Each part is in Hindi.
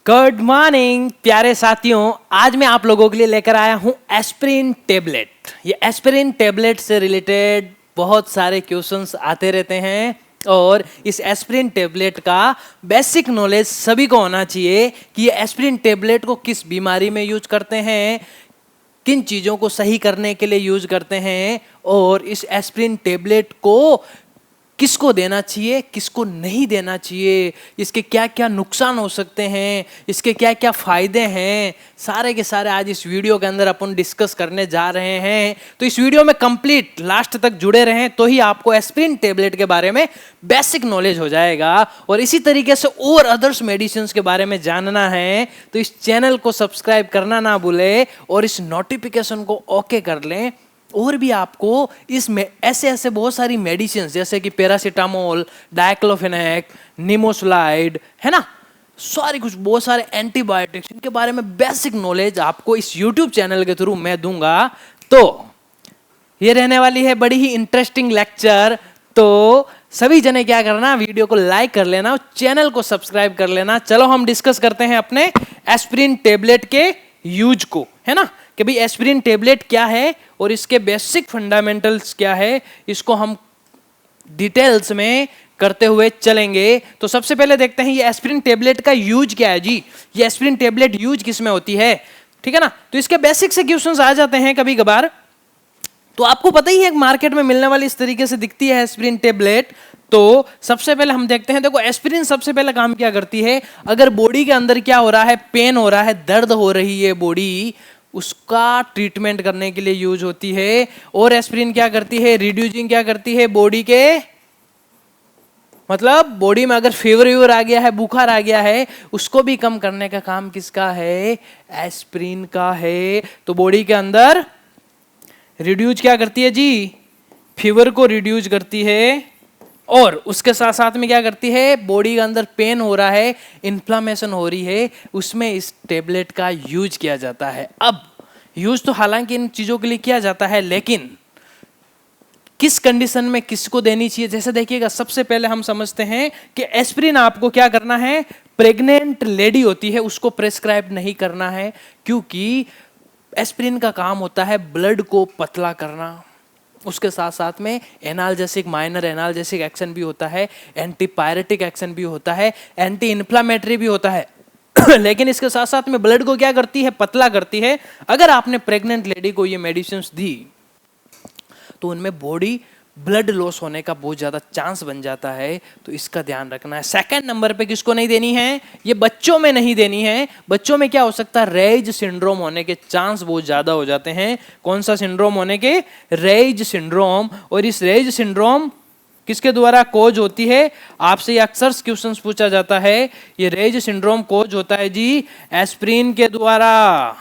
गुड मॉर्निंग प्यारे साथियों, आज मैं आप लोगों के लिए लेकर आया हूं एस्पिरिन टेबलेट। ये एस्पिरिन टेबलेट से रिलेटेड बहुत सारे क्वेश्चंस आते रहते हैं और इस एस्पिरिन टेबलेट का बेसिक नॉलेज सभी को होना चाहिए कि ये एस्पिरिन टेबलेट को किस बीमारी में यूज करते हैं, किन चीज़ों को सही करने के लिए यूज करते हैं और इस एस्पिरिन टेबलेट को किसको देना चाहिए, किसको नहीं देना चाहिए, इसके क्या क्या नुकसान हो सकते हैं, इसके क्या क्या फायदे हैं, सारे के सारे आज इस वीडियो के अंदर अपन डिस्कस करने जा रहे हैं। तो इस वीडियो में कंप्लीट लास्ट तक जुड़े रहें तो ही आपको एस्पिरिन टेबलेट के बारे में बेसिक नॉलेज हो जाएगा। और इसी तरीके से और अदर्स मेडिसिन के बारे में जानना है तो इस चैनल को सब्सक्राइब करना ना भूले और इस नोटिफिकेशन को ओके कर लें। और भी आपको इसमें ऐसे ऐसे बहुत सारी मेडिसिन जैसे कि पैरासीटामोल, डाइक्लोफेनेक, निमोसुलाइड, है ना, सारी कुछ बहुत सारे एंटीबायोटिक्स, इनके बारे में बेसिक नॉलेज आपको इस YouTube चैनल के थ्रू मैं दूंगा। तो ये रहने वाली है बड़ी ही इंटरेस्टिंग लेक्चर। तो सभी जने क्या करना, वीडियो को लाइक कर लेना और चैनल को सब्सक्राइब कर लेना। चलो हम डिस्कस करते हैं अपने एस्पिरिन टेबलेट के यूज को, है ना, कि भाई एस्पिरिन टेबलेट क्या है और इसके बेसिक फंडामेंटल्स क्या है, इसको हम डिटेल्स में करते हुए चलेंगे। तो सबसे पहले देखते हैं ये एस्पिरिन टेबलेट का यूज क्या है जी। ये एस्पिरिन टेबलेट यूज किस में होती है, ठीक है ना। तो इसके बेसिक से क्वेश्चंस आ जाते हैं कभी कभार। तो आपको पता ही है मार्केट में मिलने वाली इस तरीके से दिखती है एस्पिरिन टेबलेट। तो सबसे पहले हम देखते हैं, देखो एस्पिरिन सबसे पहले काम क्या करती है, अगर बॉडी के अंदर क्या हो रहा है, पेन हो रहा है, दर्द हो रही है बॉडी, उसका ट्रीटमेंट करने के लिए यूज होती है। और एस्पिरिन क्या करती है, रिड्यूसिंग क्या करती है, बॉडी के मतलब बॉडी में अगर फीवर आ गया है, बुखार आ गया है, उसको भी कम करने का काम किसका है, एस्पिरिन का है। तो बॉडी के अंदर रिड्यूस क्या करती है जी, फीवर को रिड्यूस करती है और उसके साथ साथ में क्या करती है, बॉडी के अंदर पेन हो रहा है, इन्फ्लामेशन हो रही है, उसमें इस टेबलेट का यूज किया जाता है। अब यूज तो हालांकि इन चीजों के लिए किया जाता है, लेकिन किस कंडीशन में किसको देनी चाहिए, जैसे देखिएगा सबसे पहले हम समझते हैं कि एस्पिरिन आपको क्या करना है, प्रेग्नेंट लेडी होती है उसको प्रेस्क्राइब नहीं करना है, क्योंकि एस्पिरिन का काम होता है ब्लड को पतला करना। उसके साथ साथ में एनाल्जेसिक, माइनर एनाल्जेसिक एक्शन भी होता है, एंटीपायरेटिक एक्शन भी होता है, एंटी इन्फ्लामेटरी भी होता है लेकिन इसके साथ साथ में ब्लड को क्या करती है, पतला करती है। अगर आपने प्रेग्नेंट लेडी को ये मेडिसिन दी तो उनमें बॉडी ब्लड लॉस होने का बहुत ज्यादा चांस बन जाता है, तो इसका ध्यान रखना है। सेकंड नंबर पे किसको नहीं देनी है, ये बच्चों में नहीं देनी है। बच्चों में क्या हो सकता है, रेज सिंड्रोम होने के चांस बहुत ज्यादा हो जाते हैं। कौन सा सिंड्रोम होने के, रेज सिंड्रोम। और इस रेज सिंड्रोम किसके द्वारा कोज होती है, आपसे ये अक्सर क्वेश्चन पूछा जाता है। ये रेज सिंड्रोम कोज होता है जी एस्पिरिन के द्वारा,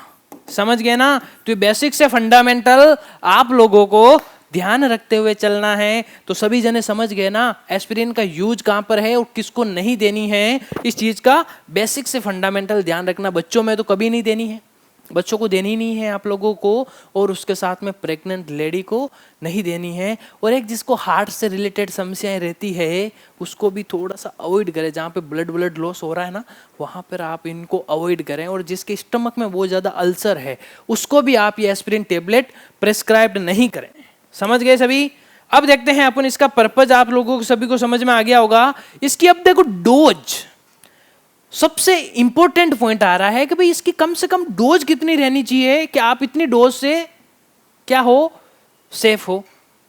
समझ गए ना। तो ये बेसिक से फंडामेंटल आप लोगों को ध्यान रखते हुए चलना है। तो सभी जने समझ गए ना एस्पिरिन का यूज कहां पर है और किसको नहीं देनी है, इस चीज का बेसिक से फंडामेंटल ध्यान रखना। बच्चों में तो कभी नहीं देनी है, बच्चों को देनी नहीं है आप लोगों को, और उसके साथ में प्रेग्नेंट लेडी को नहीं देनी है। और एक जिसको हार्ट से रिलेटेड समस्याएं रहती है उसको भी थोड़ा सा अवॉइड करें, जहाँ पे ब्लड लॉस हो रहा है ना वहाँ पर आप इनको अवॉइड करें। और जिसके स्टमक में बहुत ज़्यादा अल्सर है उसको भी आप ये एस्पिरिन टेबलेट प्रेस्क्राइब्ड नहीं करें। समझ गए सभी। अब देखते हैं अपन इसका पर्पज, आप लोगों को सभी को समझ में आ गया होगा। इसकी अब देखो डोज, सबसे इंपॉर्टेंट पॉइंट आ रहा है कि भाई इसकी कम से कम डोज कितनी रहनी चाहिए कि आप इतनी डोज से क्या हो, सेफ हो,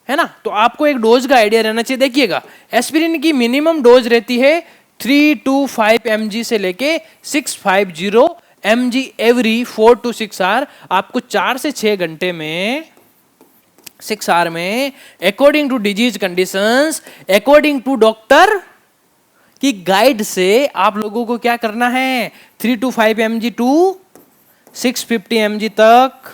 है ना। तो आपको एक डोज का आइडिया रहना चाहिए। देखिएगा एस्पिरिन की मिनिमम डोज रहती है 325 mg से लेके 650 mg एवरी 4 to 6 आवर। आपको 4 से 6 घंटे में 6 आवर में according to disease conditions, according to doctor की गाइड से आप लोगों को क्या करना है, 325 mg टू 650 mg तक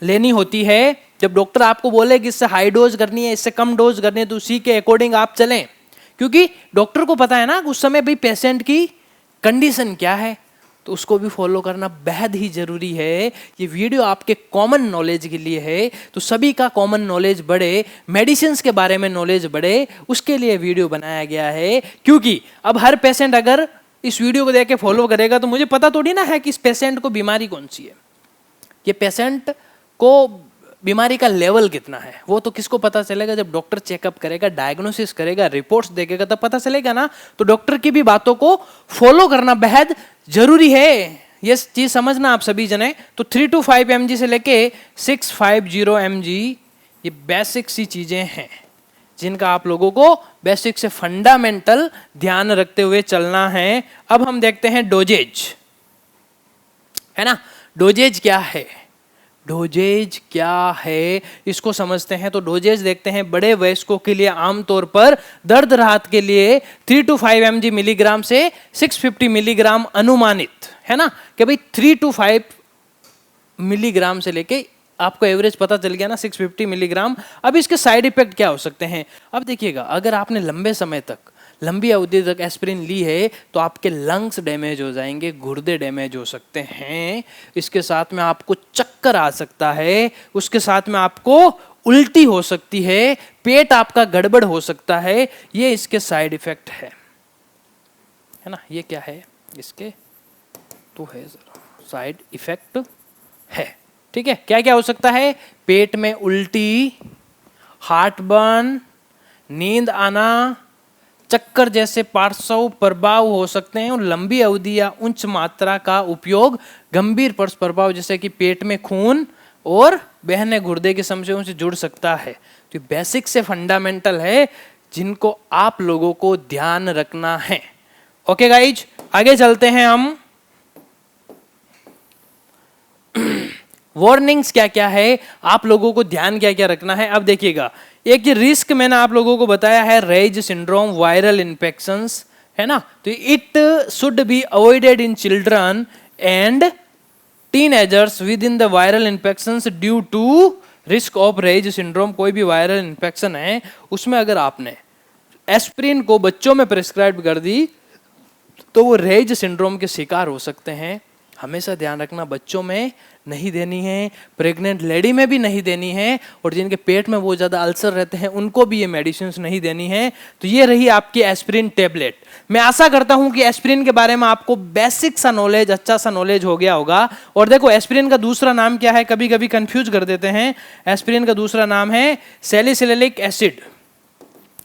लेनी होती है। जब डॉक्टर आपको बोले कि इससे हाई डोज करनी है, इससे कम डोज करनी है, तो उसी के अकॉर्डिंग आप चलें, क्योंकि डॉक्टर को पता है ना उस समय भी पेशेंट की कंडीशन क्या है, तो उसको भी फॉलो करना बेहद ही जरूरी है। ये वीडियो आपके कॉमन नॉलेज के लिए है, तो सभी का कॉमन नॉलेज बढ़े, मेडिसिन के बारे में नॉलेज बढ़े, उसके लिए वीडियो बनाया गया है। क्योंकि अब हर पेशेंट अगर इस वीडियो को देख के फॉलो करेगा तो मुझे पता थोड़ी ना है कि इस पेशेंट को बीमारी कौन सी है, ये पेशेंट को बीमारी का लेवल कितना है। वो तो किसको पता चलेगा, जब डॉक्टर चेकअप करेगा, डायग्नोसिस करेगा, रिपोर्ट्स देखेगा तब पता चलेगा ना। तो डॉक्टर की भी बातों को फॉलो करना बेहद जरूरी है, ये चीज समझना आप सभी जने। तो 3 to 5 mg से लेके 650 mg ये बेसिक सी चीजें हैं जिनका आप लोगों को बेसिक से फंडामेंटल ध्यान रखते हुए चलना है। अब हम देखते हैं डोजेज, है ना। डोजेज क्या है, डोजेज क्या है इसको समझते हैं। तो डोजेज देखते हैं। बड़े वयस्कों के लिए आमतौर पर दर्द राहत के लिए 3 to 5 mg मिलीग्राम से 650 मिलीग्राम अनुमानित, है ना, कि भाई 3 to 5 मिलीग्राम से लेके आपको एवरेज पता चल गया ना 650 मिलीग्राम। अब इसके साइड इफेक्ट क्या हो सकते हैं। अब देखिएगा, अगर आपने लंबे समय तक, लंबी अवधि तक एस्पिरिन ली है तो आपके लंग्स डैमेज हो जाएंगे, गुर्दे डैमेज हो सकते हैं, इसके साथ में आपको चक्कर आ सकता है, उसके साथ में आपको उल्टी हो सकती है, पेट आपका गड़बड़ हो सकता है। ये इसके साइड इफेक्ट है ना। ये क्या है इसके, तो है साइड इफेक्ट है, ठीक है। क्या क्या हो सकता है, पेट में उल्टी, हार्ट बर्न, नींद आना, चक्कर जैसे पार्श्व प्रभाव हो सकते हैं, और लंबी अवधि या उच्च मात्रा का उपयोग गंभीर पार्श्व प्रभाव जैसे कि पेट में खून और बहने गुर्दे की समस्याओं से जुड़ सकता है। तो बेसिक से फंडामेंटल है जिनको आप लोगों को ध्यान रखना है। ओके गाइज, आगे चलते हैं हम। वार्निंग्स क्या क्या है, आप लोगों को ध्यान क्या क्या रखना है। अब देखिएगा, एक ये रिस्क मैंने आप लोगों को बताया है, रेज सिंड्रोम, वायरल इन्फेक्शंस, है ना। तो it should be avoided in children and teenagers with in the viral infections due to risk of Reye's syndrome. कोई भी वायरल इन्फेक्शन है उसमें अगर आपने एस्पिरिन को बच्चों में प्रिस्क्राइब कर दी तो वो रेज सिंड्रोम के शिकार हो सकते हैं। हमेशा ध्यान रखना, बच्चों में नहीं देनी है, प्रेग्नेंट लेडी में भी नहीं देनी है, और जिनके पेट में बहुत ज़्यादा अल्सर रहते हैं उनको भी ये मेडिसिन नहीं देनी है। तो ये रही आपकी एस्पिरिन टेबलेट। मैं आशा करता हूं कि एस्पिरिन के बारे में आपको बेसिक सा नॉलेज, अच्छा सा नॉलेज हो गया होगा। और देखो, एस्पिरिन का दूसरा नाम क्या है, कभी कभी कंफ्यूज कर देते हैं। एस्पिरिन का दूसरा नाम है सैलिसिलिक एसिड,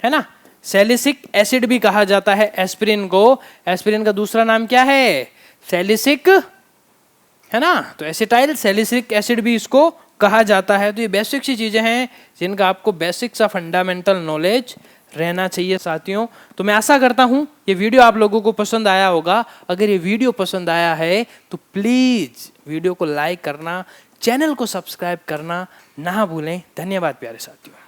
है ना। सैलिसिक एसिड भी कहा जाता है एस्पिरिन को। एस्पिरिन का दूसरा नाम क्या है, सैलिसिक, है ना। तो एसिटाइल सैलिसिलिक एसिड भी इसको कहा जाता है। तो ये बेसिक सी चीजें हैं जिनका आपको बेसिक सा फंडामेंटल नॉलेज रहना चाहिए साथियों। तो मैं आशा करता हूं ये वीडियो आप लोगों को पसंद आया होगा। अगर ये वीडियो पसंद आया है तो प्लीज वीडियो को लाइक करना, चैनल को सब्सक्राइब करना ना भूलें। धन्यवाद प्यारे साथियों।